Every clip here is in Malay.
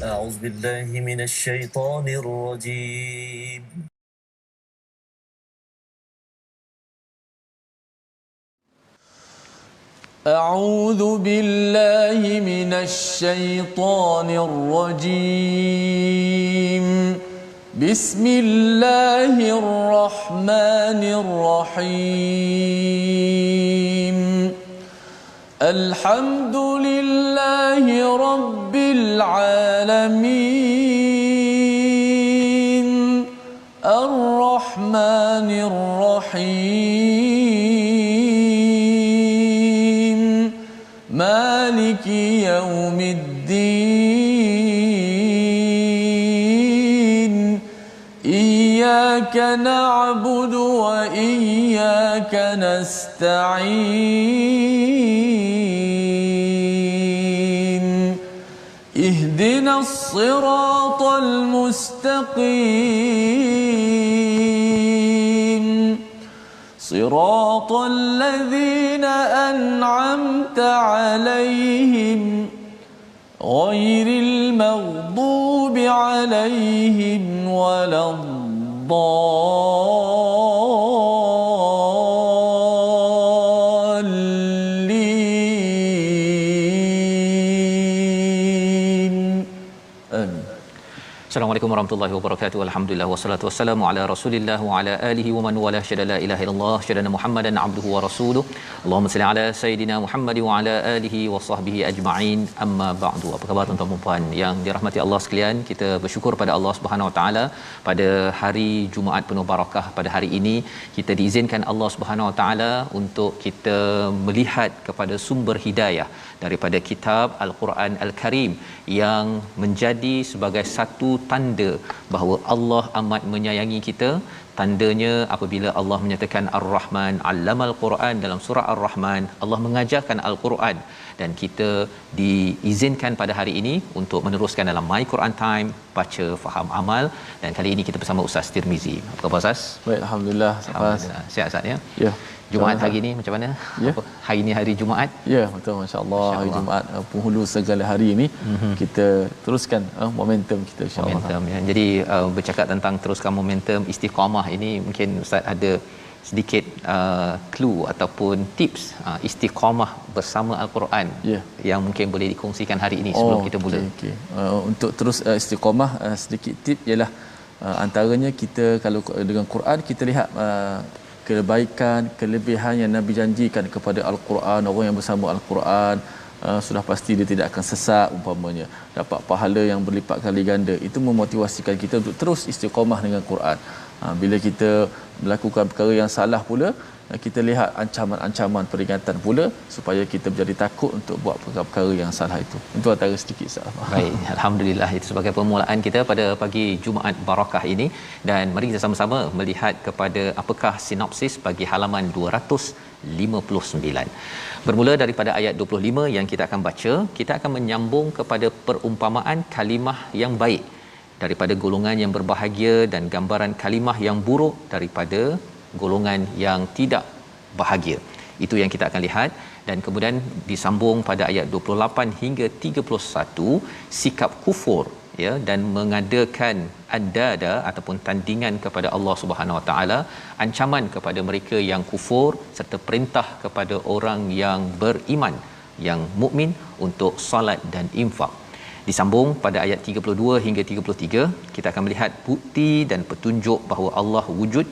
أعوذ بالله من الشيطان الرجيم. أعوذ بالله من الشيطان الرجيم. بسم الله الرحمن الرحيم. الحمد لله رب العالمين الرحمن الرحيم مالك يوم الدين إياك نعبد وإياك نستعين اهدنا الصراط المستقيم صراط الذين أنعمت عليهم غير المغضوب عليهم ولا الضالين آمين. Assalamualaikum warahmatullahi wabarakatuh. Alhamdulillah wassalatu wassalamu ala Rasulillah wa ala alihi wa man wala syada la ilaha illallah syada Muhammadan abduhu wa rasuluh. Allahumma salli ala sayidina Muhammad wa ala alihi wa sahbihi ajma'in. Amma ba'du. Apa khabar tuan-tuan dan puan yang dirahmati Allah sekalian? Kita bersyukur pada Allah Subhanahu wa taala pada hari Jumaat penuh barakah pada hari ini kita diizinkan Allah Subhanahu wa taala untuk kita melihat kepada sumber hidayah daripada kitab Al-Quran Al-Karim yang menjadi sebagai satu tanda bahawa Allah amat menyayangi kita. Tandanya apabila Allah menyatakan Ar-Rahman 'allamal Quran dalam surah Ar-Rahman, Allah mengajarkan Al-Quran dan kita diizinkan pada hari ini untuk meneruskan dalam My Quran Time, baca faham amal, dan kali ini kita bersama Ustaz Tirmizi. Apa khabar Ustaz? Baik, alhamdulillah. Alhamdulillah. Sihat Ustaz ya? Ya. Jumaat hari ini macam mana? Ya. Hari ini hari Jumaat. Ya, betul, masya-Allah. Hari Jumaat penghulu segala hari ini kita teruskan momentum kita insya-Allah. Momentum ya. Jadi bercakap tentang teruskan momentum istiqamah ini, mungkin Ustaz ada sedikit clue ataupun tips istiqamah bersama Al-Quran yang mungkin boleh dikongsikan hari ini sebelum kita mula. Okay. Untuk terus istiqamah, sedikit tip ialah antaranya kita kalau dengan Quran kita lihat kebaikan, kelebihan yang Nabi janjikan kepada Al-Quran. Orang yang bersama Al-Quran sudah pasti dia tidak akan sesat, umpamanya dapat pahala yang berlipat kali ganda. Itu memotivasikan kita untuk terus istiqamah dengan Quran. Bila kita melakukan perkara yang salah pula, kita lihat ancaman-ancaman peringatan pula supaya kita menjadi takut untuk buat perkara-perkara yang salah itu. Itu antara sedikit salah. Baik, alhamdulillah itu sebagai permulaan kita pada pagi Jumaat barakah ini, dan mari kita sama-sama melihat kepada apakah sinopsis bagi halaman 259. Bermula daripada ayat 25 yang kita akan baca, kita akan menyambung kepada perumpamaan kalimah yang baik daripada golongan yang berbahagia dan gambaran kalimah yang buruk daripada golongan yang tidak bahagia. Itu yang kita akan lihat, dan kemudian disambung pada ayat 28 hingga 31 sikap kufur ya dan mengadakan andada ataupun tandingan kepada Allah Subhanahu Wa Taala, ancaman kepada mereka yang kufur serta perintah kepada orang yang beriman yang mukmin untuk solat dan infak. Disambung pada ayat 32 hingga 33 kita akan melihat bukti dan petunjuk bahawa Allah wujud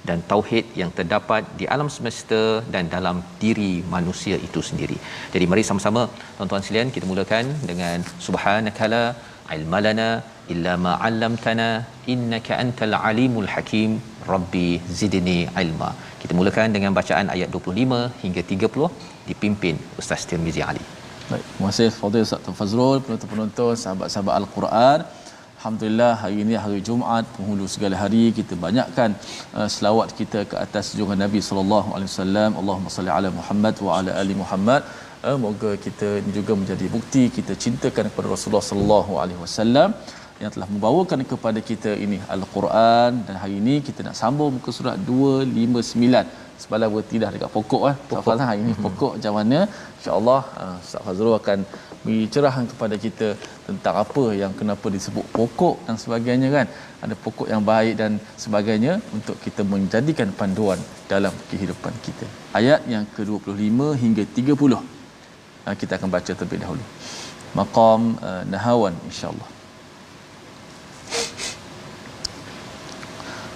dan tauhid yang terdapat di alam semesta dan dalam diri manusia itu sendiri. Jadi mari sama-sama tuan-tuan sekalian kita mulakan dengan subhanakala ilmalana illa ma 'allamtana innaka antal alimul hakim rabbi zidni ilma. Kita mulakan dengan bacaan ayat 25 hingga 30 dipimpin Ustaz Tirmizi Ali. Baik, terima kasih Fadil Ustaz Fazrul, penonton-penonton, sahabat-sahabat Al-Quran. Alhamdulillah, hari ini hari Jumaat, penghulu segala hari, kita banyakkan selawat kita ke atas junjungan Nabi sallallahu alaihi wasallam. Allahumma salli ala Muhammad wa ala ali Muhammad. Moga kita ini juga menjadi bukti kita cintakan kepada Rasulullah sallallahu alaihi wasallam yang telah membawakan kepada kita ini Al-Quran. Dan hari ini kita nak sambung muka surat 259. Semalam bertidah dekat pokok Ustaz, hari ini pokok macam mana, insya-Allah Ustaz Fazrul akan beri cerahan kepada kita tentang apa yang kenapa disebut pokok dan sebagainya kan. Ada pokok yang baik dan sebagainya untuk kita menjadikan panduan dalam kehidupan kita. Ayat yang ke-25 hingga 30 kita akan baca terlebih dahulu. Maqam Nahawan insya-Allah.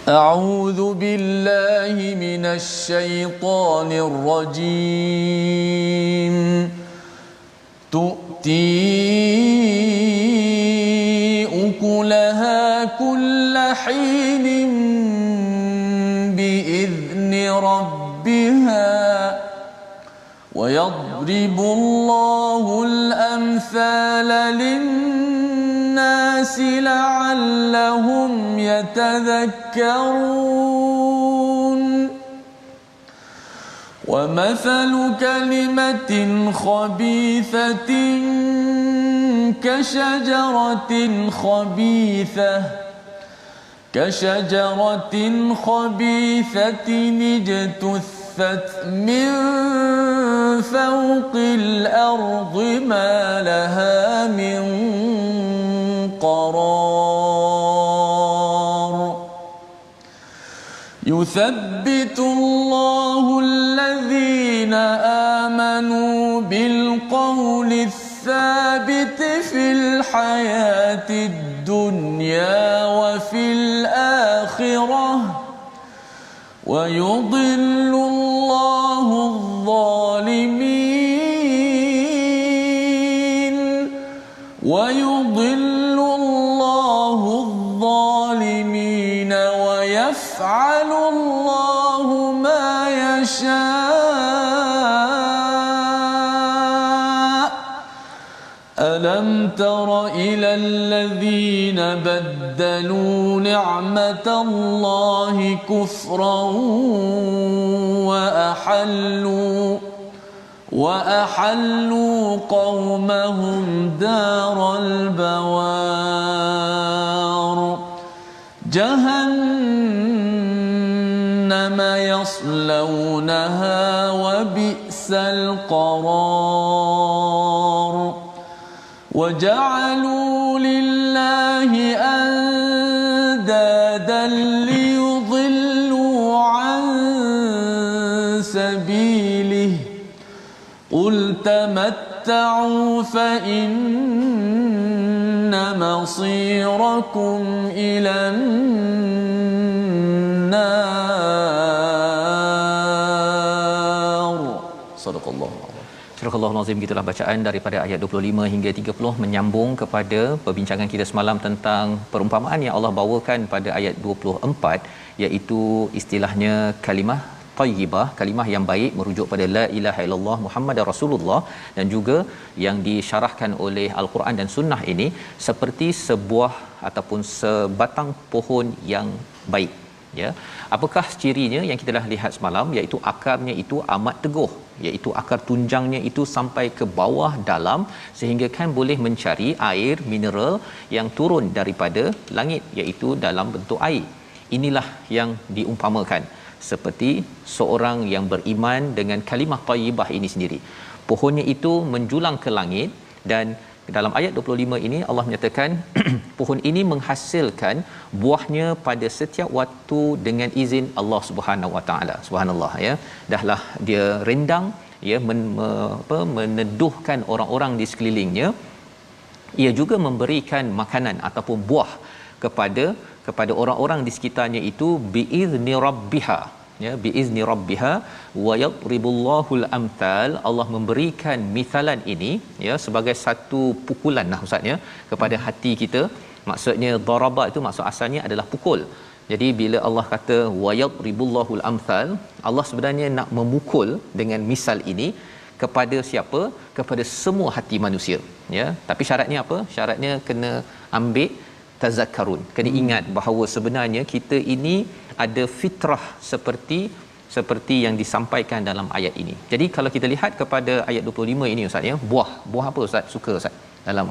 أعوذ بالله من الشيطان الرجيم تؤتي أكلها كل حين بإذن ربها ويضرب الله الأمثال للناس لعلهم يتذكرون ومثل كلمة خبيثة كشجرة خبيثة اجتثت من فوق الأرض ما لها من قرار يثبت الله الذين آمنوا بالقول الثابت في الحياة الدنيا وفي الآخرة ويضل الله الظالمين ويفعل الله ما يشاء ألم تر إلى الذين بدلوا نعمة الله كفرا وأحلوا قومهم دار البوار جهنم يصلونها وبئس القرار وجعلوا لله أندادا ليضلوا عن سبيله قل تمتعوا فإن مصيركم إلى النار. صدق الله. Surah Al-Azim, gitulah bacaan daripada ayat 25 hingga 30 menyambung kepada perbincangan kita semalam tentang perumpamaan yang Allah bawakan pada ayat 24, iaitu istilahnya kalimah tayyibah, kalimah yang baik merujuk pada la ilaha illallah Muhammadar Rasulullah, dan juga yang disyarahkan oleh Al-Quran dan Sunnah ini seperti sebuah ataupun sebatang pohon yang baik. Ya, apakah cirinya yang kita dah lihat semalam, iaitu akarnya itu amat teguh, iaitu akar tunjangnya itu sampai ke bawah dalam sehingga kan boleh mencari air mineral yang turun daripada langit, iaitu dalam bentuk air. Inilah yang diumpamakan seperti seorang yang beriman dengan kalimah thayyibah ini sendiri. Pohonnya itu menjulang ke langit, dan dalam ayat 25 ini Allah menyatakan pohon ini menghasilkan buahnya pada setiap waktu dengan izin Allah Subhanahu Wa Taala. Subhanallah, ya. Dahlah dia rendang, ya, meneduhkan orang-orang di sekelilingnya. Ia juga memberikan makanan ataupun buah kepada orang-orang di sekitarnya itu biizni rabbiha, ya, biizni rabbiha wa yadribullahul amthal. Allah memberikan mithalan ini, ya, sebagai satu pukulan lah Ustaz, ya, kepada hati kita. Maksudnya daraba itu maksud asalnya adalah pukul. Jadi bila Allah kata wa yadribullahul amthal, Allah sebenarnya nak memukul dengan misal ini kepada siapa? Kepada semua hati manusia, ya. Tapi syaratnya apa? Syaratnya kena ambil tazakkarun, kena ingat bahawa sebenarnya kita ini ada fitrah seperti yang disampaikan dalam ayat ini. Jadi kalau kita lihat kepada ayat 25 ini Ustaz, ya, buah apa Ustaz suka Ustaz dalam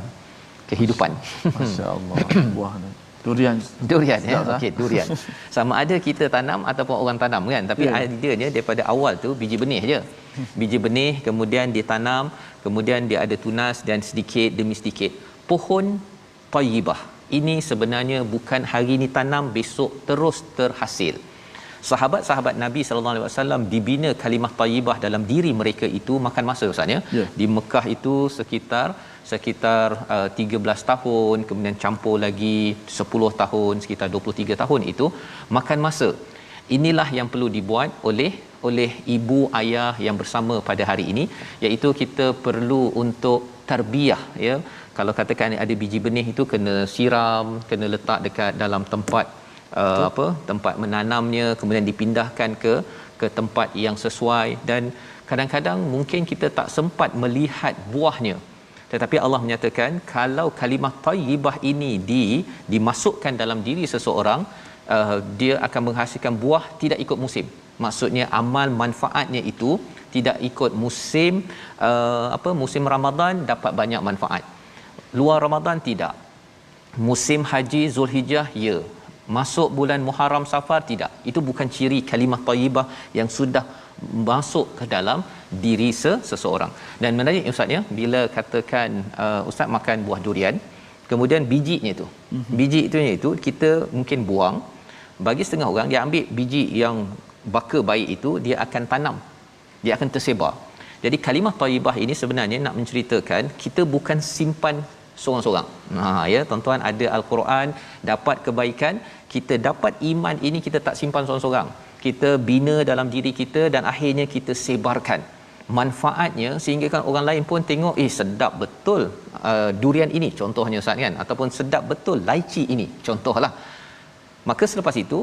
kehidupan. Masya-Allah. Buah ni. Durian. Durian ya. Sedap, Okey, durian. Sama ada kita tanam ataupun orang tanam kan. Tapi Ya. ideanya daripada awal tu biji benih je. Biji benih kemudian ditanam, kemudian dia ada tunas dan sedikit demi sedikit. Pohon thayyibah. Ini sebenarnya bukan hari ni tanam besok terus terhasil. Sahabat-sahabat Nabi sallallahu alaihi wasallam dibina kalimah thayyibah dalam diri mereka itu makan masa Ustaz ya. Ya. Di Mekah itu sekitar 13 tahun, kemudian campur lagi 10 tahun, sekitar 23 tahun itu makan masa. Inilah yang perlu dibuat oleh ibu ayah yang bersama pada hari ini, iaitu kita perlu untuk tarbiyah ya. Kalau katakan ada biji benih itu kena siram, kena letak dekat dalam tempat tempat menanamnya, kemudian dipindahkan ke tempat yang sesuai, dan kadang-kadang mungkin kita tak sempat melihat buahnya. Tetapi Allah menyatakan kalau kalimah thayyibah ini dimasukkan dalam diri seseorang, dia akan menghasilkan buah tidak ikut musim. Maksudnya amal manfaatnya itu tidak ikut musim. Musim Ramadan dapat banyak manfaat, luar Ramadan tidak. Musim haji Zulhijjah ya, masuk bulan Muharram Safar tidak. Itu bukan ciri kalimah thayyibah yang sudah masuk ke dalam diri seseorang. Dan menarik Ustaz ya, bila katakan Ustaz makan buah durian, kemudian bijinya tu, biji itu kita mungkin buang. Bagi setengah orang, dia ambil biji yang baka baik itu, dia akan tanam, dia akan tersebar. Jadi kalimah thayyibah ini sebenarnya nak menceritakan kita bukan simpan seorang-seorang. Ya, tuan-tuan, ada al-Quran, dapat kebaikan, kita dapat iman ini, kita tak simpan seorang-seorang. Kita bina dalam diri kita dan akhirnya kita sebarkan manfaatnya, sehingga kan orang lain pun tengok, sedap betul durian ini contohnya Ustaz kan, ataupun sedap betul laici ini contohlah. Maka selepas itu,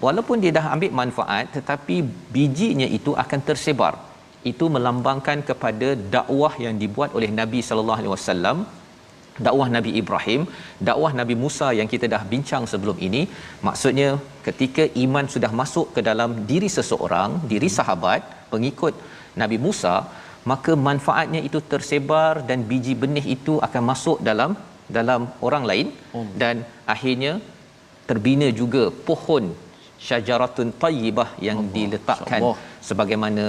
walaupun dia dah ambil manfaat, tetapi bijinya itu akan tersebar. Itu melambangkan kepada dakwah yang dibuat oleh Nabi sallallahu alaihi wasallam, dakwah Nabi Ibrahim, dakwah Nabi Musa yang kita dah bincang sebelum ini. Maksudnya ketika iman sudah masuk ke dalam diri seseorang, diri sahabat pengikut Nabi Musa, maka manfaatnya itu tersebar dan biji benih itu akan masuk dalam orang lain, dan akhirnya terbina juga pohon syajaratun thayyibah yang diletakkan sebagaimana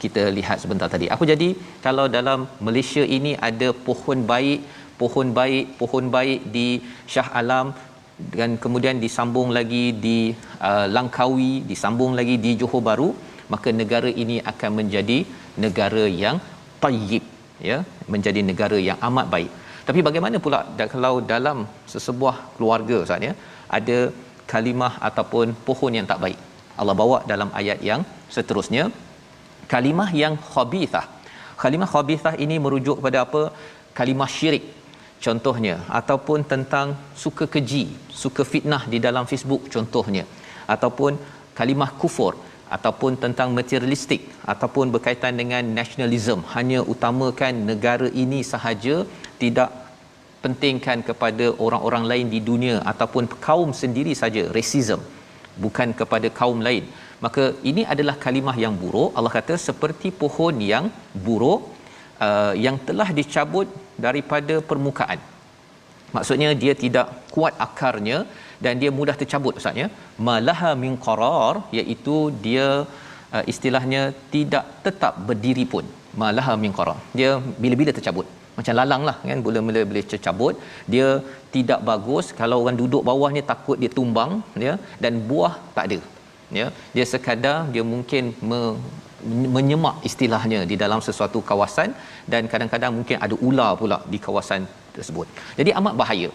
kita lihat sebentar tadi. Apa jadi kalau dalam Malaysia ini ada pohon baik di Shah Alam, dan kemudian disambung lagi di Langkawi, disambung lagi di Johor Bahru, maka negara ini akan menjadi negara yang tayyib ya, menjadi negara yang amat baik. Tapi bagaimana pula kalau dalam sesebuah keluarga Ustaz ya, ada kalimah ataupun pohon yang tak baik? Allah bawa dalam ayat yang seterusnya kalimah yang khabithah. Kalimah khabithah ini merujuk kepada apa? Kalimah syirik contohnya, ataupun tentang suka keji, suka fitnah di dalam Facebook contohnya, ataupun kalimah kufur, ataupun tentang materialistik, ataupun berkaitan dengan nationalism, hanya utamakan negara ini sahaja, tidak pentingkan kepada orang-orang lain di dunia ataupun kaum sendiri saja, racism, bukan kepada kaum lain. Maka ini adalah kalimah yang buruk. Allah kata seperti pohon yang buruk yang telah dicabut daripada permukaan. Maksudnya dia tidak kuat akarnya dan dia mudah tercabut Ustaz ya. Malaha min qarar, iaitu dia istilahnya tidak tetap berdiri pun. Malaha min qarar, dia bila-bila tercabut, macam lalang lah kan, bila-bila boleh tercabut. Dia tidak bagus, kalau orang duduk bawahnya takut dia tumbang ya, dan buah tak ada ya. Dia sekadar dia mungkin menyemak istilahnya di dalam sesuatu kawasan, dan kadang-kadang mungkin ada ular pula di kawasan tersebut. Jadi amat bahaya.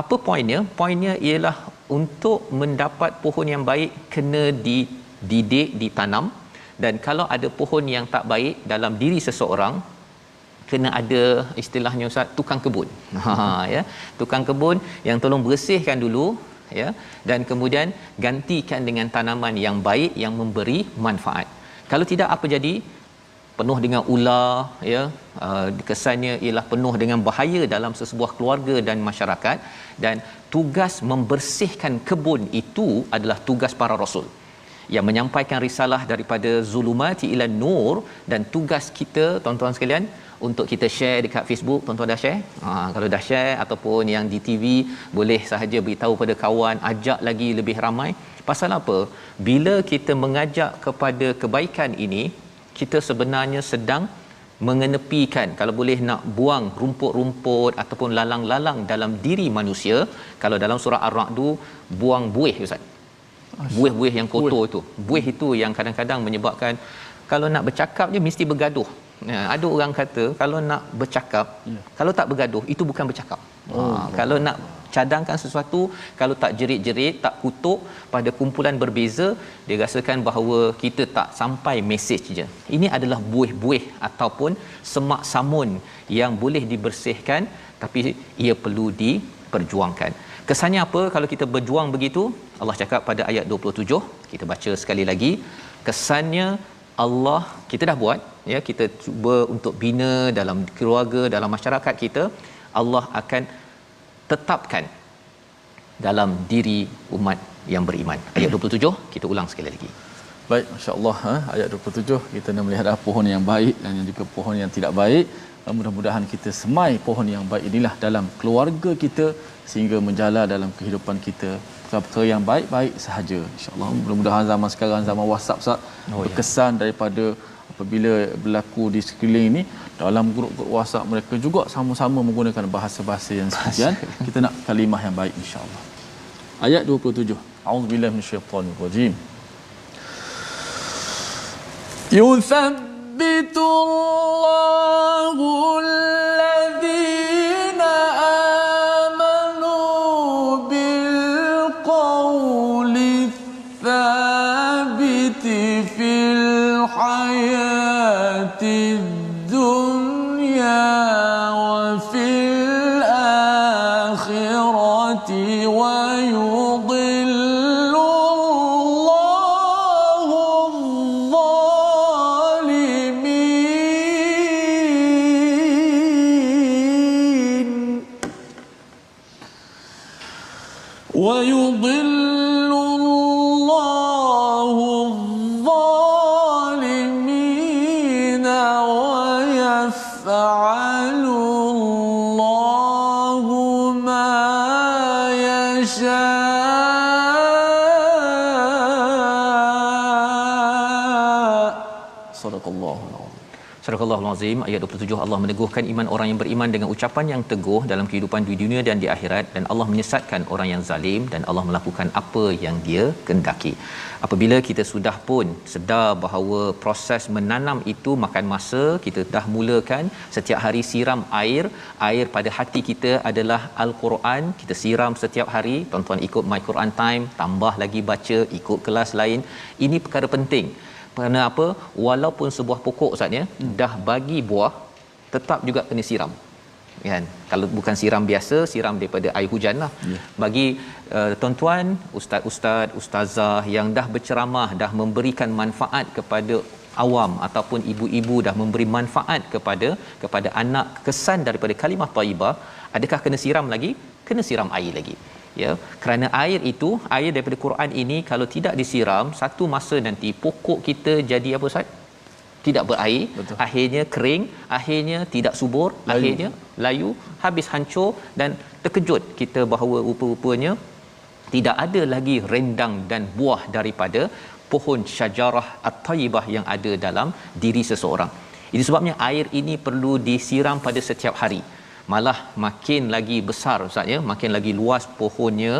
Apa poinnya? Poinnya ialah untuk mendapat pohon yang baik kena dididik, ditanam. Dan kalau ada pohon yang tak baik dalam diri seseorang, kena ada istilahnya Ustaz, tukang kebun. Ya, tukang kebun yang tolong bersihkan dulu ya, dan kemudian gantikan dengan tanaman yang baik yang memberi manfaat. Kalau tidak, apa jadi? Penuh dengan ular ya, kesannya ialah penuh dengan bahaya dalam sesebuah keluarga dan masyarakat. Dan tugas membersihkan kebun itu adalah tugas para rasul yang menyampaikan risalah daripada zulumati ila nur. Dan tugas kita tuan-tuan sekalian untuk kita share dekat Facebook. Tuan-tuan dah share? Kalau dah share ataupun yang di TV, boleh sahaja beritahu pada kawan, ajak lagi lebih ramai. Pasal apa? Bila kita mengajak kepada kebaikan ini, kita sebenarnya sedang mengenepikan, kalau boleh nak buang rumput-rumput ataupun lalang-lalang dalam diri manusia. Kalau dalam surah Ar-Ra'd, buang buih ustaz. Buih-buih yang kotor itu. Buih itu yang kadang-kadang menyebabkan kalau nak bercakap je mesti bergaduh. Ada orang kata kalau nak bercakap, kalau tak bergaduh itu bukan bercakap. Kalau nak cadangkan sesuatu, kalau tak jerit-jerit, tak kutuk pada kumpulan berbeza, dia rasakan bahawa kita tak sampai mesej je. Ini adalah buih-buih ataupun semak samun yang boleh dibersihkan, tapi ia perlu diperjuangkan. Kesannya apa kalau kita berjuang begitu? Allah cakap pada ayat 27, kita baca sekali lagi. Kesannya Allah, kita dah buat, ya, kita cuba untuk bina dalam keluarga, dalam masyarakat kita, Allah akan tetapkan dalam diri umat yang beriman. Ayat 27 kita ulang sekali lagi. Baik, masya-Allah, ayat 27 kita nak melihat pohon yang baik dan juga pohon yang tidak baik. Mudah-mudahan kita semai pohon yang baik inilah dalam keluarga kita sehingga menjala dalam kehidupan kita perkara yang baik-baik sahaja, insya-Allah. Mudah-mudahan zaman sekarang, zaman WhatsApp Ustaz, berkesan daripada apabila berlaku di sekeliling ini, dalam grup-grup WhatsApp mereka juga sama-sama menggunakan bahasa-bahasa yang sekian. Kita nak kalimah yang baik, insya-Allah. Ayat 27. A'udzubillahi minasyaitanir rajim. Yuthabbitullahu alladhina amanu bil qawli thabiti fil hayatid dunya wa fil akhirati wa yudhillu ويضل الله الظالمين ويفعل الله ما يشاء. صدق الله العظيم. Surah Al-Azim ayat 27, Allah meneguhkan iman orang yang beriman dengan ucapan yang teguh dalam kehidupan di dunia dan di akhirat, dan Allah menyesatkan orang yang zalim, dan Allah melakukan apa yang dia kendaki. Apabila kita sudah pun sedar bahawa proses menanam itu makan masa, kita dah mulakan setiap hari siram air pada hati kita adalah Al-Quran, kita siram setiap hari. Tuan-tuan ikut My Quran Time, tambah lagi baca, ikut kelas lain. Ini perkara penting. Kerana apa? Walaupun sebuah pokok ustaz ya dah bagi buah, tetap juga kena siram. Kan? Kalau bukan siram biasa, siram daripada air hujan lah. Bagi tuan-tuan, ustaz-ustaz, ustazah yang dah berceramah, dah memberikan manfaat kepada awam ataupun ibu-ibu, dah memberi manfaat kepada anak, kesan daripada kalimah thayyibah, adakah kena siram lagi? Kena siram air lagi. Ya, kerana air itu, air daripada Quran ini kalau tidak disiram, satu masa nanti pokok kita jadi apa Ustaz? Tidak berair. Betul. Akhirnya kering, akhirnya tidak subur, akhirnya layu, habis hancur, dan terkejut kita bahawa rupa-rupanya tidak ada lagi rendang dan buah daripada pohon syajarah at-thayyibah yang ada dalam diri seseorang. Itu sebabnya air ini perlu disiram pada setiap hari. Malah makin lagi besar ustaz ya, makin lagi luas pohonnya,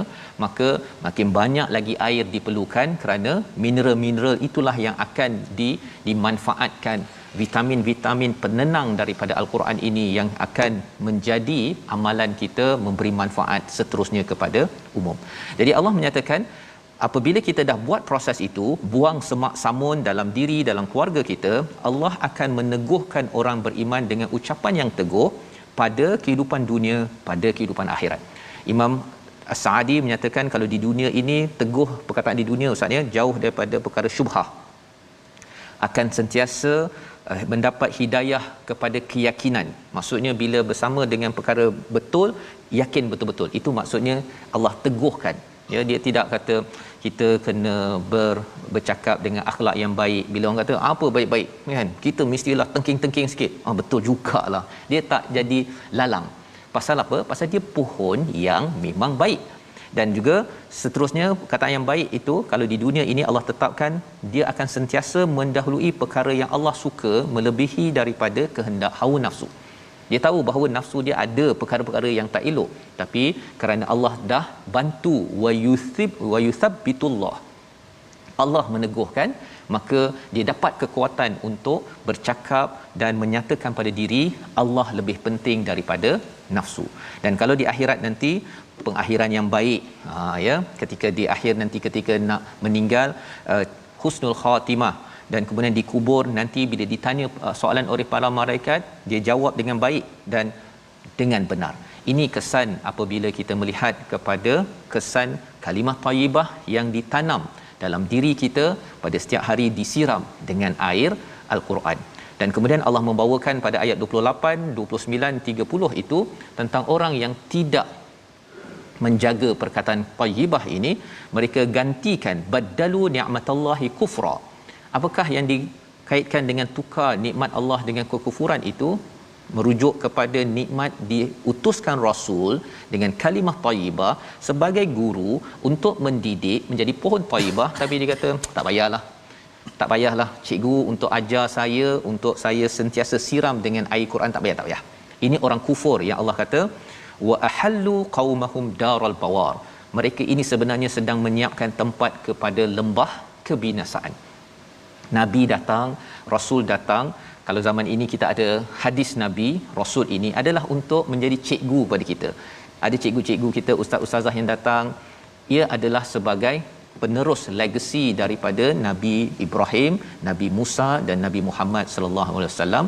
maka makin banyak lagi air diperlukan, kerana mineral-mineral itulah yang akan dimanfaatkan, vitamin-vitamin penenang daripada Al-Quran ini yang akan menjadi amalan kita, memberi manfaat seterusnya kepada umum. Jadi Allah menyatakan apabila kita dah buat proses itu, buang semak samun dalam diri, dalam keluarga kita, Allah akan meneguhkan orang beriman dengan ucapan yang teguh pada kehidupan dunia, pada kehidupan akhirat. Imam As-Sa'di menyatakan kalau di dunia ini, teguh perkataan di dunia ustaz ya, jauh daripada perkara syubhah, akan sentiasa mendapat hidayah kepada keyakinan. Maksudnya bila bersama dengan perkara betul, yakin betul-betul. Itu maksudnya Allah teguhkan. Ya, dia tidak kata kita kena bercakap dengan akhlak yang baik. Bila orang kata apa baik-baik kan, kita mestilah tengking-tengking sikit. Betul jugalah. Dia tak jadi lalang. Pasal apa? Pasal dia pohon yang memang baik. Dan juga seterusnya, kataan yang baik itu kalau di dunia ini Allah tetapkan dia akan sentiasa mendahului perkara yang Allah suka melebihi daripada kehendak hawa nafsu. Dia tahu bahawa nafsu dia ada perkara-perkara yang tak elok, tapi kerana Allah dah bantu wa yuthabbitullah, Allah meneguhkan, maka dia dapat kekuatan untuk bercakap dan menyatakan pada diri Allah lebih penting daripada nafsu. Dan kalau di akhirat nanti pengakhiran yang baik, ya, ketika di akhir nanti ketika nak meninggal, husnul khatimah, dan kemudian dikubur nanti bila ditanya soalan oleh para malaikat, dia jawab dengan baik dan dengan benar. Ini kesan apabila kita melihat kepada kesan kalimah thayyibah yang ditanam dalam diri kita pada setiap hari, disiram dengan air al-Quran. Dan kemudian Allah membawakan pada ayat 28, 29, 30 itu tentang orang yang tidak menjaga perkataan thayyibah ini, mereka gantikan baddalu ni'matallahi kufra. Apakah yang dikaitkan dengan tukar nikmat Allah dengan kekufuran itu? Merujuk kepada nikmat diutuskan Rasul dengan kalimah thayyibah sebagai guru untuk mendidik menjadi pohon thayyibah, tapi dia kata tak payahlah cikgu untuk ajar saya, untuk saya sentiasa siram dengan air Quran, tak payah. Ini orang kufur yang Allah kata wa ahallu qaumahum daral bawar. Mereka ini sebenarnya sedang menyiapkan tempat kepada lembah kebinasaan. Nabi datang, Rasul datang. Kalau zaman ini kita ada hadis Nabi, Rasul ini adalah untuk menjadi cikgu pada kita. Ada cikgu-cikgu kita, ustaz-ustazah yang datang, ia adalah sebagai penerus legasi daripada Nabi Ibrahim, Nabi Musa dan Nabi Muhammad sallallahu alaihi wasallam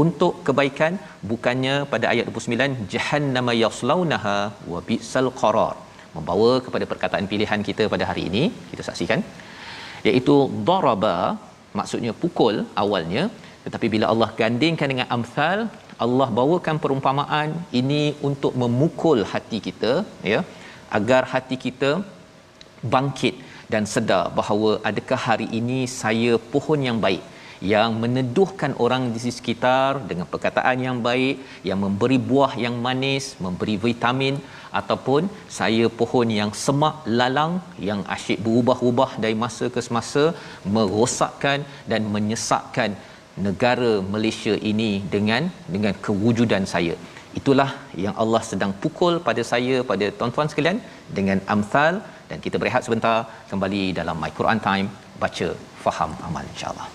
untuk kebaikan. Bukannya pada ayat 29 jahannama yaslaunaha wa bi'sal qarar, membawa kepada perkataan pilihan kita pada hari ini. Kita saksikan, iaitu daraba, maksudnya pukul awalnya, tetapi bila Allah gandingkan dengan amsal, Allah bawakan perumpamaan ini untuk memukul hati kita, ya, agar hati kita bangkit dan sedar bahawa adakah hari ini saya pohon yang baik yang meneduhkan orang di sekitar dengan perkataan yang baik, yang memberi buah yang manis, memberi vitamin, ataupun saya pohon yang semak lalang yang asyik berubah-ubah dari masa ke semasa, merosakkan dan menyesatkan negara Malaysia ini dengan kewujudan saya. Itulah yang Allah sedang pukul pada saya, pada tuan-tuan sekalian, dengan amsal. Dan kita berehat sebentar, kembali dalam My Quran Time, baca, faham, amal, insya-Allah.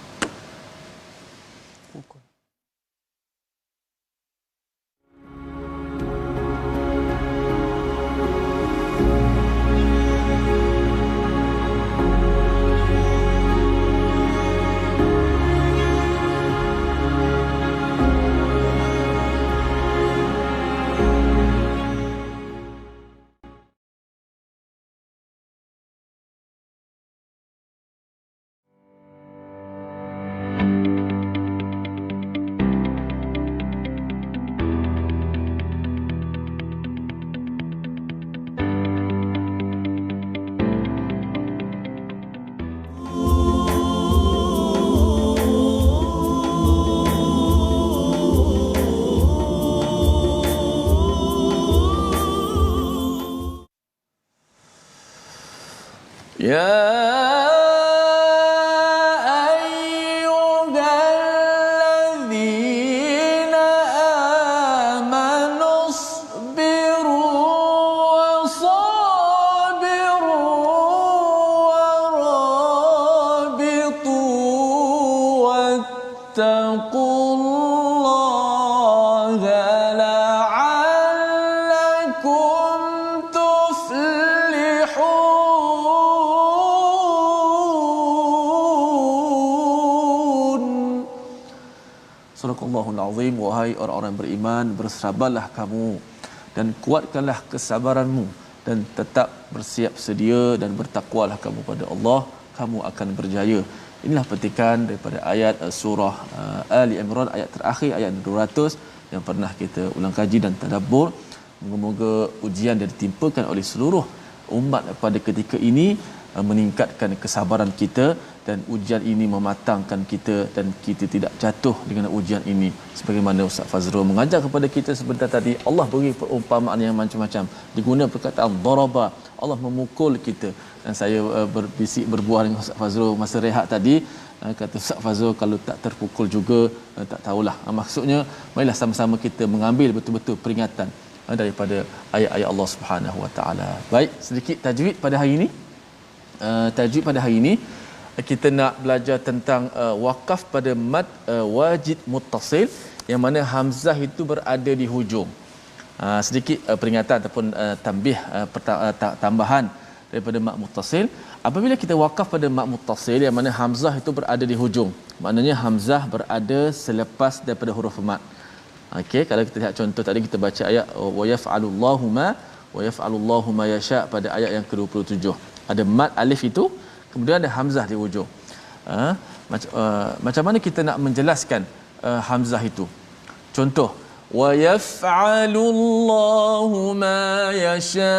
Ya Sadaqallahul azim. Wahai orang-orang beriman, bersabarlah kamu dan kuatkanlah kesabaranmu dan tetap bersiap sedia dan bertakwalah kamu pada Allah, kamu akan berjaya. Inilah petikan daripada ayat surah Ali Imran, ayat terakhir, ayat 200 yang pernah kita ulang kaji dan tadabbur. Moga-moga ujian yang ditimpakan oleh seluruh umat pada ketika ini meningkatkan kesabaran kita, dan ujian ini mematangkan kita dan kita tidak jatuh dengan ujian ini. Sebagaimana Ustaz Fazrul mengajar kepada kita sebentar tadi, Allah beri perumpamaan yang macam-macam, diguna perkataan daraba, Allah memukul kita. Dan saya berbisik berbual dengan Ustaz Fazrul masa rehat tadi, kata Ustaz Fazrul, kalau tak terpukul juga tak tahulah. Maksudnya marilah sama-sama kita mengambil betul-betul peringatan daripada ayat-ayat Allah Subhanahu Wa Taala. Baik, sedikit tajwid pada hari ini. Tajwid pada hari ini kita nak belajar tentang wakaf pada mad wajid muttasil, yang mana hamzah itu berada di hujung. Sedikit peringatan ataupun tambih, tambahan daripada mad muttasil. Apabila kita wakaf pada mad muttasil yang mana hamzah itu berada di hujung, maknanya hamzah berada selepas daripada huruf mad. Okey, kalau kita lihat contoh tadi, kita baca ayat wa yaf'alullahu ma yasha pada ayat yang ke-27. Ada mad alif itu, kemudian ada hamzah di hujung. Macam mana kita nak menjelaskan hamzah itu? Contoh, wa yaf'alullahu ma yasha.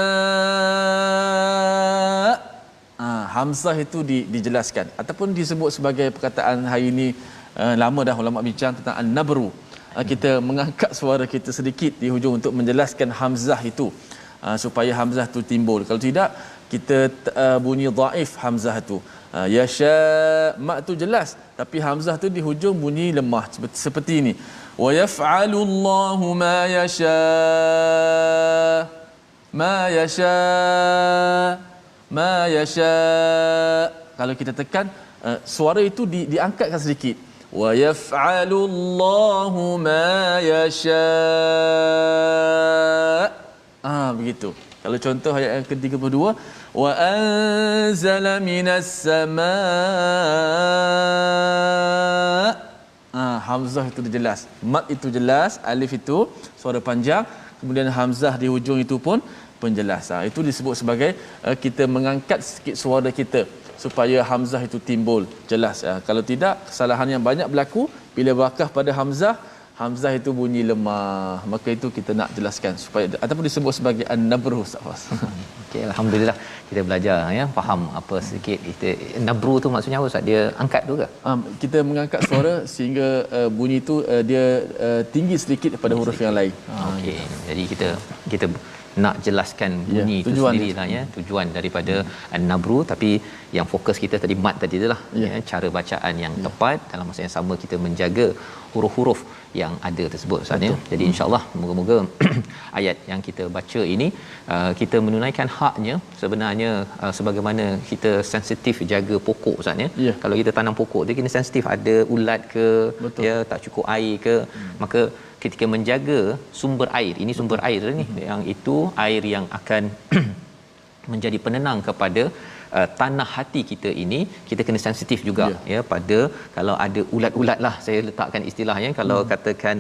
Hamzah itu dijelaskan ataupun disebut sebagai perkataan hari ini, lama dah ulama bincang tentang an-nabru. Kita mengangkat suara kita sedikit di hujung untuk menjelaskan hamzah itu, supaya hamzah itu timbul. Kalau tidak, kita bunyi dhaif hamzah tu. Yasha, mak tu jelas, tapi hamzah tu di hujung bunyi lemah seperti ini. Wa yaf'alullahu ma yasha, ma yasha, ma yasha. Kalau kita tekan, suara itu diangkatkan sedikit. Wa yaf'alullahu ma yasha. Begitu. Kalau contoh ayat yang ke-32, wa anzala minas samaa. Hamzah itu jelas, mad itu jelas, alif itu suara panjang, kemudian hamzah di hujung itu pun penjelas. Itu disebut sebagai kita mengangkat sikit suara kita supaya hamzah itu timbul jelas. Kalau tidak, kesalahan yang banyak berlaku bila wakaf pada hamzah itu bunyi lemah. Maka itu kita nak jelaskan supaya, ataupun disebut sebagai an-nabru, Ustaz. Okey, alhamdulillah kita belajar faham apa sedikit. Kita nabru tu maksudnya apa Ustaz? Dia angkat tu ke? Kita mengangkat suara sehingga bunyi tu dia tinggi sedikit daripada huruf yang lain. Okey. Jadi kita nak jelaskan bunyi itu sendirilah tujuan daripada an-nabru, tapi yang fokus kita tadi mad tadi itulah cara bacaan yang tepat, dalam masa yang sama kita menjaga huruf-huruf yang ada tersebut Ustaz ya. Jadi insya-Allah moga-moga ayat yang kita baca ini kita menunaikan haknya. Sebenarnya sebagaimana kita sensitif jaga pokok Ustaz ya. Kalau kita tanam pokok dia kena sensitif, ada ulat ke, tak cukup air ke, maka ketika menjaga sumber air, ini sumber air ni, yang itu air yang akan menjadi penenang kepada tanah hati kita ini, kita kena sensitif juga pada kalau ada ulat-ulat lah, saya letakkan istilahnya, kalau katakan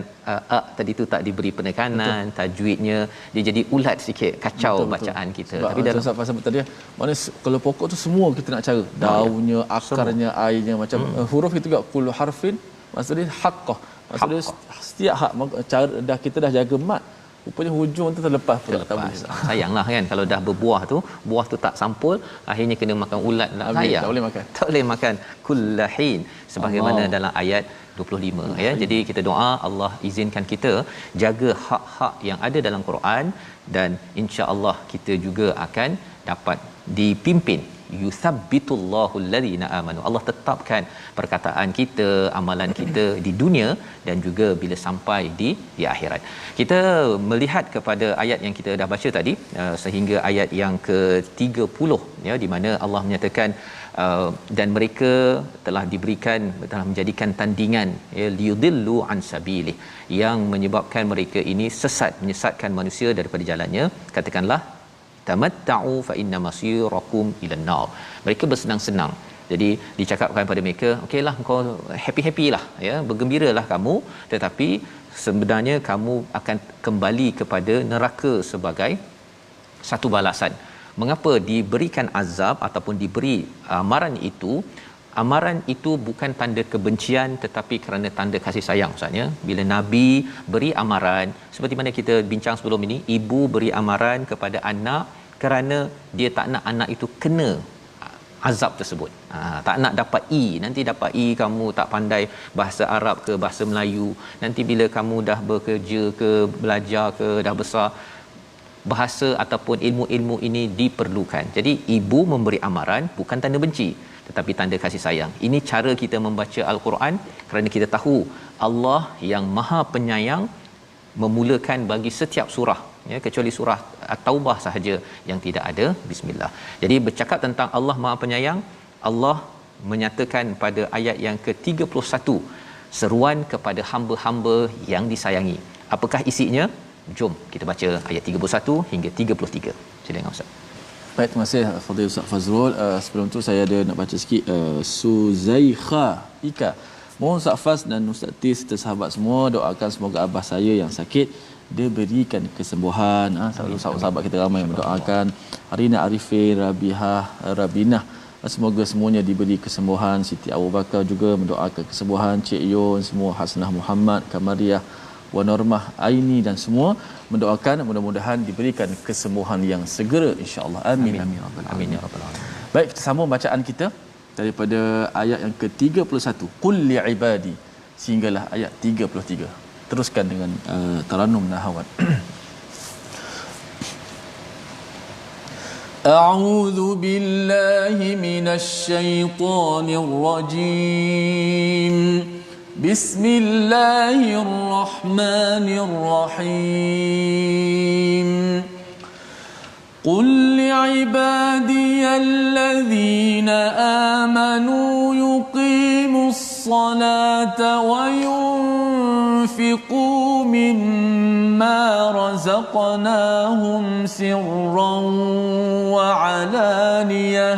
tadi tu tak diberi penekanan, tajwidnya dia jadi ulat sikit, kacau bacaan kita. Sebab tapi dalam pasal tadi, mana kalau pokok tu semua kita nak cara, daunnya, akarnya, airnya, macam huruf itu juga kullu harfin, maksudnya haqqah, maksudnya setiap hak. Cara dah kita dah jaga mat, rupanya hujung tu terlepas pula. Sayanglah kan, kalau dah berbuah tu, buah tu tak sampul, akhirnya kena makan ulat lah. Sayang. Tak boleh makan kullahin sebagaimana dalam ayat 25 Jadi kita doa Allah izinkan kita jaga hak-hak yang ada dalam Quran, dan insya-Allah kita juga akan dapat dipimpin. Yuthabbitullahu alladhina amanu. Allah tetapkan perkataan kita, amalan kita di dunia dan juga bila sampai di akhirat. Kita melihat kepada ayat yang kita dah baca tadi sehingga ayat yang ke-30 di mana Allah menyatakan dan mereka telah menjadikan tandingan liyudillu an sabilih, yang menyebabkan mereka ini menyesatkan manusia daripada jalannya. Katakanlah tamatta'u fa inna masirakum ila an-nar. Mereka bersenang-senang. Jadi dicakapkan pada mereka, okeylah kau happy lah bergembiralah kamu, tetapi sebenarnya kamu akan kembali kepada neraka sebagai satu balasan. Mengapa diberikan azab ataupun diberi amaran itu? Amaran itu bukan tanda kebencian, tetapi kerana tanda kasih sayang Ustaz. Bila Nabi beri amaran, seperti mana kita bincang sebelum ini, ibu beri amaran kepada anak kerana dia tak nak anak itu kena azab tersebut. Tak nak dapat E, nanti dapat E kamu tak pandai bahasa Arab ke bahasa Melayu, nanti bila kamu dah bekerja ke belajar ke dah besar, bahasa ataupun ilmu-ilmu ini diperlukan. Jadi ibu memberi amaran bukan tanda benci tetapi tanda kasih sayang. Ini cara kita membaca al-Quran kerana kita tahu Allah yang Maha Penyayang memulakan bagi setiap surah, ya, kecuali surah At-Taubah sahaja yang tidak ada bismillah. Jadi bercakap tentang Allah Maha Penyayang, Allah menyatakan pada ayat yang ke-31 seruan kepada hamba-hamba yang disayangi. Apakah isinya? Jom kita baca ayat 31 hingga 33. Silakan Ustaz. Baik, terima kasih Fadil Ustaz Fazrul. Sebelum tu saya ada nak baca sikit Suzaikha Ika. Mohon Ustaz Faz dan Ustaz Tis serta sahabat semua doakan semoga abah saya yang sakit diberikan kesembuhan. Selalu sahabat-sahabat kita ramai yang mendoakan. Arina Arifin, Rabihah, Rabinah, semoga semuanya diberi kesembuhan. Siti Abu Bakar juga mendoakan kesembuhan. Cik Yon, semua Hasnah Muhammad, Kamariah, Wanormah Aini dan semua mendoakan mudah-mudahan diberikan kesembuhan yang segera insya-Allah. Amin amin Amin ya rabbal alamin. Baik, kita sambung bacaan kita daripada ayat yang ke-31 qul li ibadi sehinggalah ayat 33. Teruskan dengan Tarannum Nahawat. A'udzu billahi minasy syaithanir rajim. بسم الله الرحمن الرحيم قل لعبادي الذين آمنوا يقيموا الصلاة وينفقوا مما رزقناهم سرا وعلانية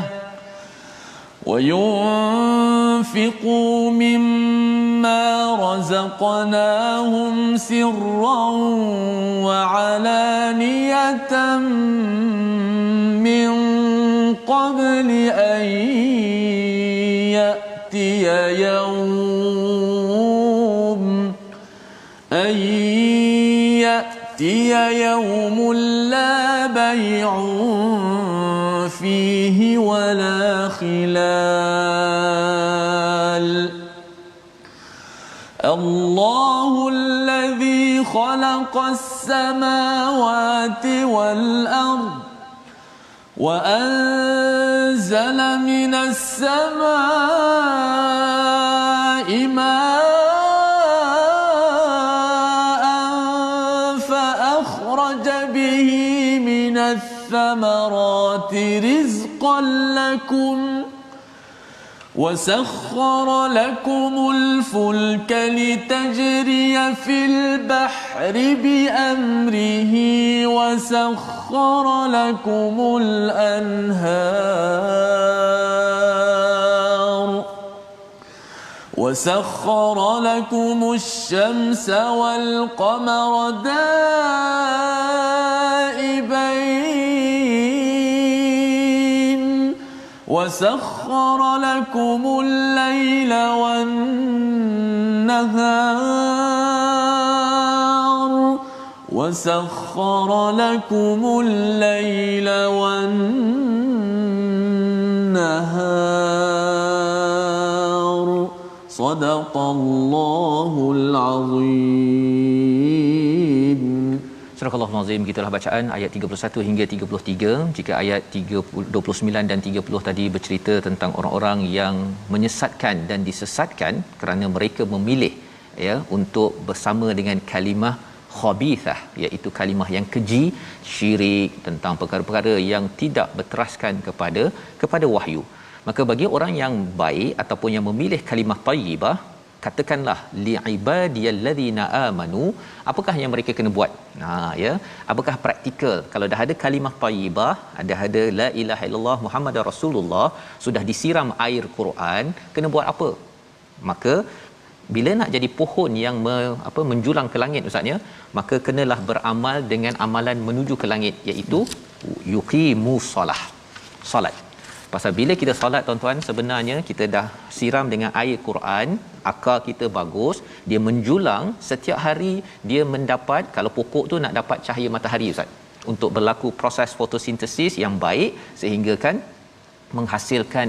وينفقوا مما رزقناهم سرا وعلانية من قبل أن يأتي يوم لا بيع فيه ولا خلال الله الذي خلق السماوات والأرض وأنزل من السماء ماء فأخرج به من الثمرات رزقا لكم وسخر لكم الفلك لتجري في البحر بأمره وسخر لكم الشمس والقمر دائبين وسخر لكم الليل والنهار صدق الله العظيم. Surah Al-Azim, gitulah bacaan ayat 31 hingga 33. Jika ayat 29 dan 30 tadi bercerita tentang orang-orang yang menyesatkan dan disesatkan kerana mereka memilih ya untuk bersama dengan kalimah khabithah, iaitu kalimah yang keji, syirik, tentang perkara-perkara yang tidak berteraskan kepada wahyu. Maka bagi orang yang baik ataupun yang memilih kalimah thayyibah, katakanlah li ibadiyallazina amanu, apakah yang mereka kena buat? Ya, apakah praktikal? Kalau dah ada kalimah thayyibah, ada la ilaha illallah Muhammadar Rasulullah, sudah disiram air Quran, kena buat apa? Maka bila nak jadi pohon yang menjulang ke langit ustaznya, maka kenalah beramal dengan amalan menuju ke langit, iaitu yuqimus solat. Pasal bila kita solat tuan-tuan, sebenarnya kita dah siram dengan air Quran, akar kita bagus, dia menjulang setiap hari, dia mendapat, kalau pokok tu nak dapat cahaya matahari ustaz, untuk berlaku proses fotosintesis yang baik, sehingga kan menghasilkan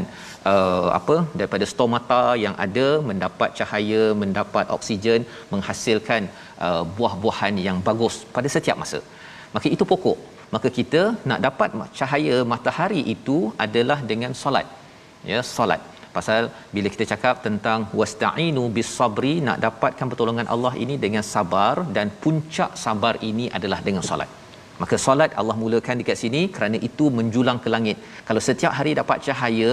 daripada stomata yang ada, mendapat cahaya, mendapat oksigen, menghasilkan buah-buahan yang bagus pada setiap masa. Maka itu pokok. Maka kita nak dapat cahaya matahari itu adalah dengan solat. Ya, solat. Pasal bila kita cakap tentang wasta'inu bis sabri, nak dapatkan pertolongan Allah ini dengan sabar, dan puncak sabar ini adalah dengan solat. Maka solat Allah mulakan dekat sini kerana itu menjulang ke langit. Kalau setiap hari dapat cahaya,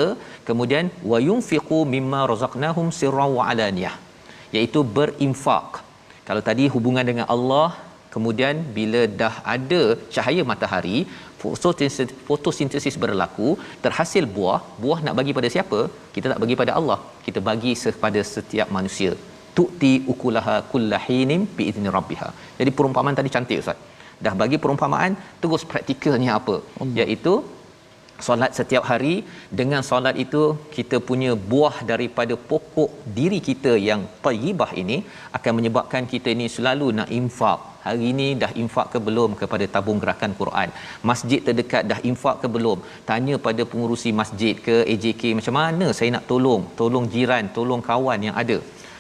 kemudian wa yunfiqu mimma razaqnahum sirran wa alaniyah, iaitu berinfak. Kalau tadi hubungan dengan Allah, kemudian bila dah ada cahaya matahari, fotosintesis berlaku, terhasil buah nak bagi pada siapa? Kita tak bagi pada Allah, kita bagi kepada setiap manusia. Tu'ti ukulaha kullahinim biizni rabbiha. Jadi perumpamaan tadi cantik Ustaz. Dah bagi perumpamaan, terus praktikalnya apa? Iaitu solat setiap hari. Dengan solat itu kita punya buah daripada pokok diri kita yang tayyibah ini akan menyebabkan kita ini selalu nak infak. Hari ini dah infak ke belum kepada tabung gerakan Quran? Masjid terdekat dah infak ke belum? Tanya pada pengurusi masjid ke AJK, macam mana saya nak tolong jiran, tolong kawan yang ada.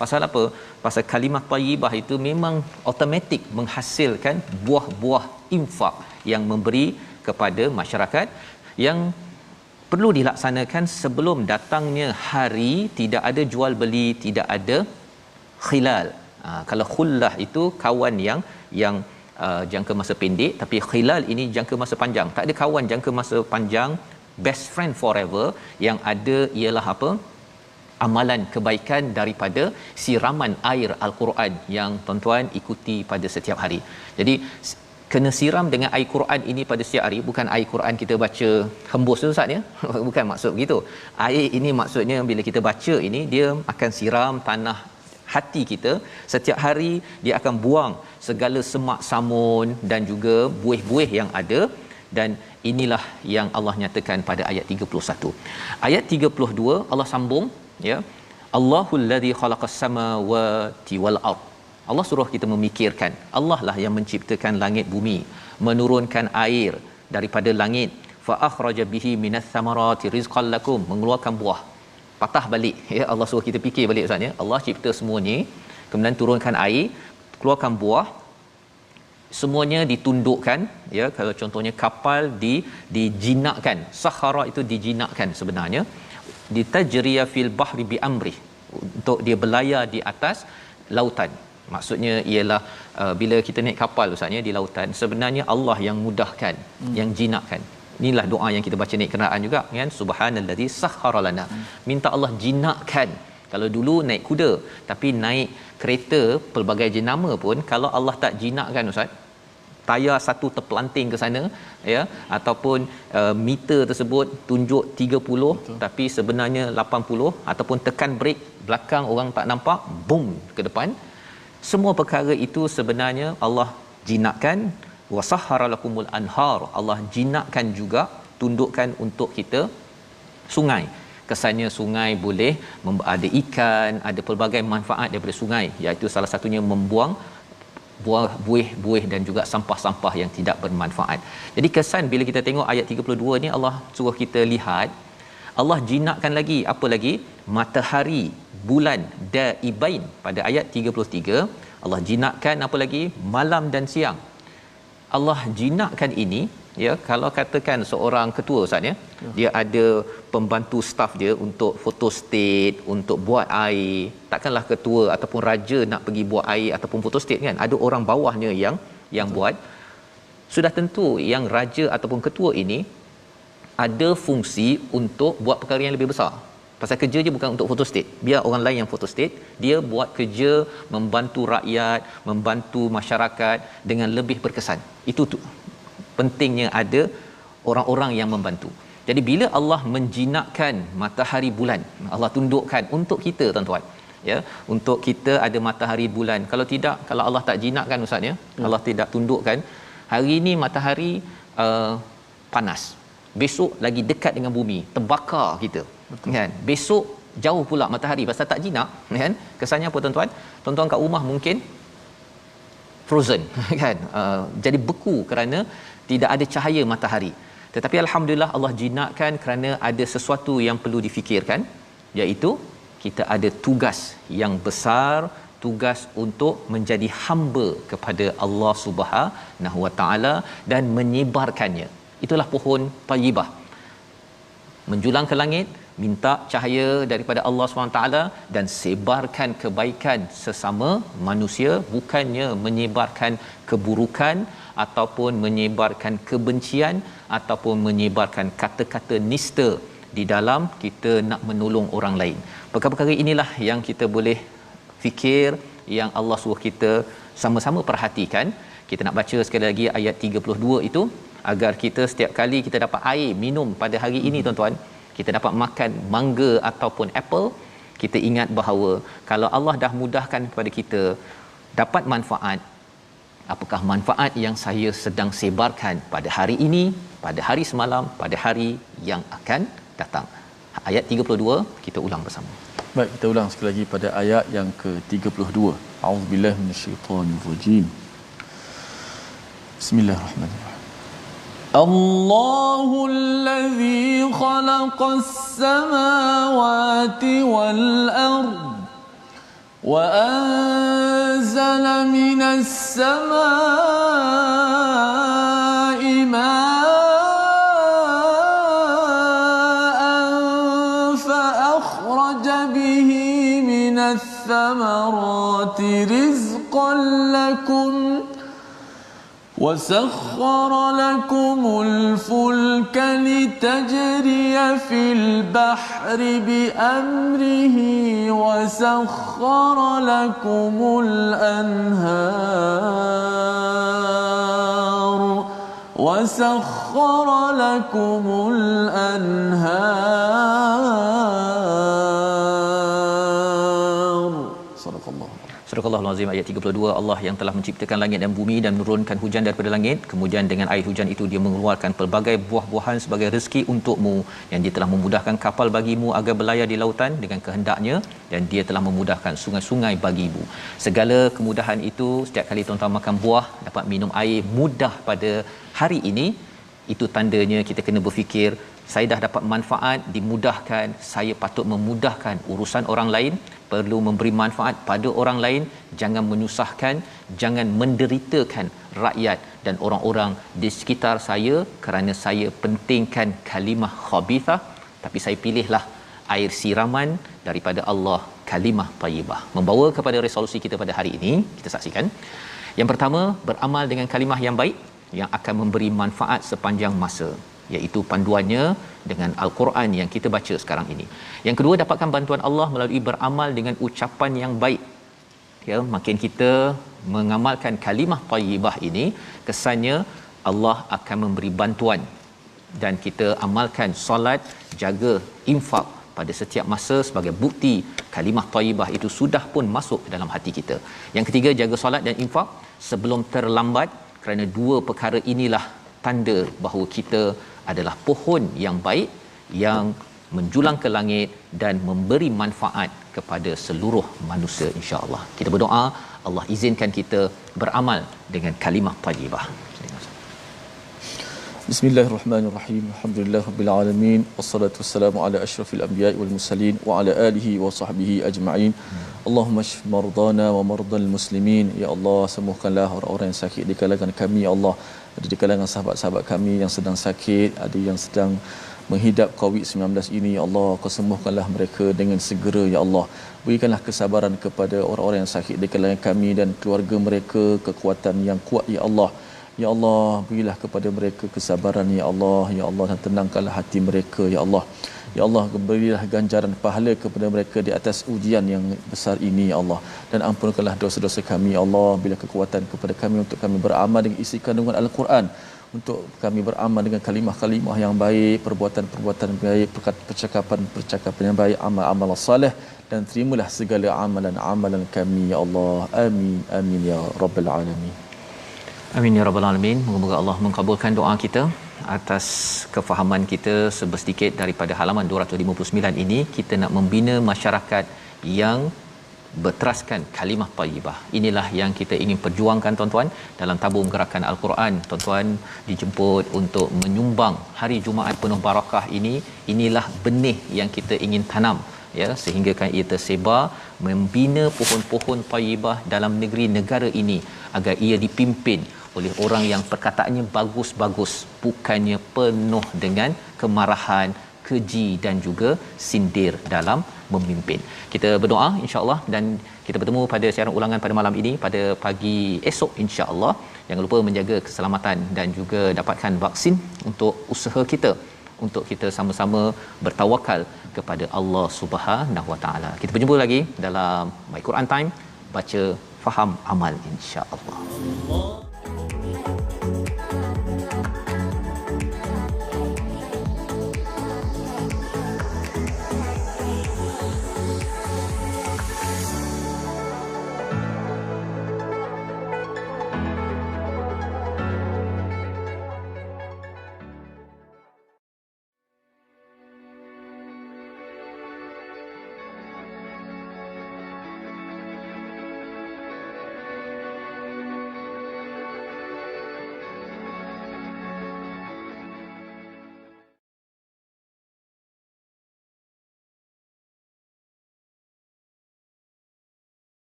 Pasal apa? Pasal kalimah tayyibah itu memang automatik menghasilkan buah-buah infak yang memberi kepada masyarakat, yang perlu dilaksanakan sebelum datangnya hari. Tidak ada jual beli, tidak ada khilal. Kalau khullah itu kawan yang jangka masa pendek, tapi khilal ini jangka masa panjang. Tak ada kawan jangka masa panjang, best friend forever. Yang ada ialah apa? Amalan kebaikan daripada siraman air Al-Quran yang tuan-tuan ikuti pada setiap hari. Jadi kena siram dengan air Quran ini pada setiap hari. Bukan air Quran kita baca hembus tu Ustaz ya. Bukan maksud begitu. Air ini maksudnya bila kita baca ini, dia akan siram tanah hati kita. Setiap hari dia akan buang segala semak samun dan juga buih-buih yang ada. Dan inilah yang Allah nyatakan pada ayat 31. Ayat 32 Allah sambung, ya, Allahul ladzi khalaqas samawati wal ard. Allah suruh kita memikirkan, Allah lah yang menciptakan langit bumi, menurunkan air daripada langit, fa akhraja bihi minats samarati rizqan lakum, mengeluarkan buah. Patah balik, ya, Allah suruh kita fikir balik Ustaz ya. Allah cipta semuanya, kemudian turunkan air, keluarkan buah, semuanya ditundukkan, ya. Kalau contohnya kapal dijinakkan, sakhara itu dijinakkan sebenarnya, ditajriya fil bahri bi amri, untuk dia berlayar di atas lautan. Maksudnya ialah bila kita naik kapal Ustaz ya di lautan, sebenarnya Allah yang mudahkan, yang jinakkan. Inilah doa yang kita baca naik kenderaan juga kan, subhanallazi sakhkhara lana. Minta Allah jinakkan. Kalau dulu naik kuda, tapi naik kereta pelbagai jenama pun, kalau Allah tak jinakkan Ustaz, tayar satu terpelanting ke sana, ya, ataupun meter tersebut tunjuk 30, betul, tapi sebenarnya 80, ataupun tekan brek belakang orang tak nampak, boom ke depan. Semua perkara itu sebenarnya Allah jinakkan. Wasahhara lakumul anhar, Allah jinakkan juga, tundukkan untuk kita sungai. Kesannya sungai boleh ada ikan, ada pelbagai manfaat daripada sungai, iaitu salah satunya membuang buih-buih dan juga sampah-sampah yang tidak bermanfaat. Jadi kesan bila kita tengok ayat 32 ni, Allah suruh kita lihat, Allah jinakkan lagi, apa lagi? Matahari, bulan, daibain. Pada ayat 33 Allah jinakkan apa lagi? Malam dan siang. Allah jinakkan ini, ya, kalau katakan seorang ketua Ustaz ya, dia ada pembantu staf dia untuk photostat, untuk buat air. Takkanlah ketua ataupun raja nak pergi buat air ataupun photostat kan, ada orang bawahnya yang buat. Sudah tentu yang raja ataupun ketua ini ada fungsi untuk buat perkara yang lebih besar. Pasal kerja je bukan untuk photostat, biar orang lain yang photostat, dia buat kerja membantu rakyat, membantu masyarakat dengan lebih berkesan. Itu pentingnya ada orang-orang yang membantu. Jadi bila Allah menjinakkan matahari bulan, Allah tundukkan untuk kita tuan-tuan, ya, untuk kita ada matahari bulan. Kalau tidak, kalau Allah tak jinakkan Ustaz ya, Allah tidak tundukkan, hari ini matahari panas, besok lagi dekat dengan bumi, terbakar kita. Betul. Kan, besok jauh pula matahari pasal tak jinak kan. Kesannya apa tuan-tuan? Tuan-tuan kat rumah mungkin frozen kan, jadi beku kerana tidak ada cahaya matahari. Tetapi alhamdulillah Allah jinakkan kerana ada sesuatu yang perlu difikirkan, iaitu kita ada tugas yang besar, tugas untuk menjadi hamba kepada Allah Subhanahu Wa Taala dan menyebarkannya. Itulah pohon tayyibah. Menjulang ke langit, minta cahaya daripada Allah SWT dan sebarkan kebaikan sesama manusia, bukannya menyebarkan keburukan ataupun menyebarkan kebencian ataupun menyebarkan kata-kata nista di dalam kita nak menolong orang lain. Perkara-perkara inilah yang kita boleh fikir, yang Allah suruh kita sama-sama perhatikan. Kita nak baca sekali lagi ayat 32 itu, agar kita setiap kali kita dapat air minum pada hari ini tuan-tuan, kita dapat makan mangga ataupun apple, kita ingat bahawa kalau Allah dah mudahkan kepada kita dapat manfaat, apakah manfaat yang saya sedang sebarkan pada hari ini, pada hari semalam, pada hari yang akan datang. Ayat 32 kita ulang bersama. Baik, kita ulang sekali lagi pada ayat yang ke-32. A'udzubillahi minasyaitonirrajim. Bismillahirrahmanirrahim. الله الذي خلق السماوات والأرض وأنزل من السماء ماء فأخرج به من الثمرات رزقا لكم وسخر لكم الفلك لتجري في البحر بأمره وسخر لكم الأنهار صدق الله. Surah Al-Azim ayat 32, Allah yang telah menciptakan langit dan bumi dan menurunkan hujan daripada langit, kemudian dengan air hujan itu dia mengeluarkan pelbagai buah-buahan sebagai rezeki untukmu, yang dia telah memudahkan kapal bagimu agar berlayar di lautan dengan kehendaknya, dan dia telah memudahkan sungai-sungai bagimu. Segala kemudahan itu, setiap kali tuan-tuan makan buah, dapat minum air mudah pada hari ini, itu tandanya kita kena berfikir, saya dah dapat manfaat, dimudahkan, saya patut memudahkan urusan orang lain, perlu memberi manfaat pada orang lain, jangan menyusahkan, jangan menderitakan rakyat dan orang-orang di sekitar saya kerana saya pentingkan kalimah khabithah, tapi saya pilihlah air siraman daripada Allah, kalimah tayyibah. Membawa kepada resolusi kita pada hari ini, kita saksikan. Yang pertama, beramal dengan kalimah yang baik yang akan memberi manfaat sepanjang masa, iaitu panduannya dengan Al-Quran yang kita baca sekarang ini. Yang kedua, dapatkan bantuan Allah melalui beramal dengan ucapan yang baik. Ya, makin kita mengamalkan kalimah tayyibah ini, kesannya Allah akan memberi bantuan, dan kita amalkan solat, jaga infak pada setiap masa sebagai bukti kalimah tayyibah itu sudah pun masuk ke dalam hati kita. Yang ketiga, jaga solat dan infak sebelum terlambat, kerana dua perkara inilah tanda bahawa kita adalah pohon yang baik yang menjulang ke langit dan memberi manfaat kepada seluruh manusia, insya-Allah. Kita berdoa Allah izinkan kita beramal dengan kalimah tayyibah. Bismillahirrahmanirrahim. Alhamdulillahirabbil alamin, wassalatu wassalamu ala asyrafil anbiya'i wal mursalin wa ala alihi wa sahbihi ajma'in. Allahumma shfi mardana wa mardal muslimin. Ya Allah, sembuhkanlah orang-orang yang sakit di kalangan kami, ya Allah. Ada di kalangan sahabat-sahabat kami yang sedang sakit, ada yang sedang menghidap COVID-19 ini, ya Allah, Kau sembuhkanlah mereka dengan segera, ya Allah. Berikanlah kesabaran kepada orang-orang yang sakit di kalangan kami dan keluarga mereka, kekuatan yang kuat, ya Allah. Ya Allah, berilah kepada mereka kesabaran, ya Allah, ya Allah, dan tenangkanlah hati mereka, ya Allah. Ya Allah, berilah ganjaran pahala kepada mereka di atas ujian yang besar ini, ya Allah. Dan ampunkanlah dosa-dosa kami, ya Allah. Bila kekuatan kepada kami untuk kami beramal dengan isi kandungan Al-Quran, untuk kami beramal dengan kalimah-kalimah yang baik, perbuatan-perbuatan baik, percakapan-percakapan yang baik, amal-amal salih, dan terimalah segala amalan-amalan kami, ya Allah. Amin, amin ya rabbal alamin. Amin ya rabbal alamin. Moga-moga Allah mengabulkan doa kita. Atas kefahaman kita sedikit daripada halaman 259 ini, kita nak membina masyarakat yang berteraskan kalimah thayyibah. Inilah yang kita ingin perjuangkan tuan-tuan dalam tabung gerakan Al-Quran. Tuan-tuan dijemput untuk menyumbang hari Jumaat penuh barakah ini. Inilah benih yang kita ingin tanam, ya, sehingga kan ia tersebar, membina pohon-pohon thayyibah dalam negeri negara ini agar ia dipimpin oleh orang yang perkataannya bagus-bagus, bukannya penuh dengan kemarahan, keji dan juga sindir dalam memimpin. Kita berdoa insya-Allah dan kita bertemu pada siaran ulangan pada malam ini pada pagi esok insya-Allah. Jangan lupa menjaga keselamatan dan juga dapatkan vaksin untuk usaha kita, untuk kita sama-sama bertawakal kepada Allah Subhanahu Wa Taala. Kita berjumpa lagi dalam My Quran Time, baca, faham, amal insya-Allah.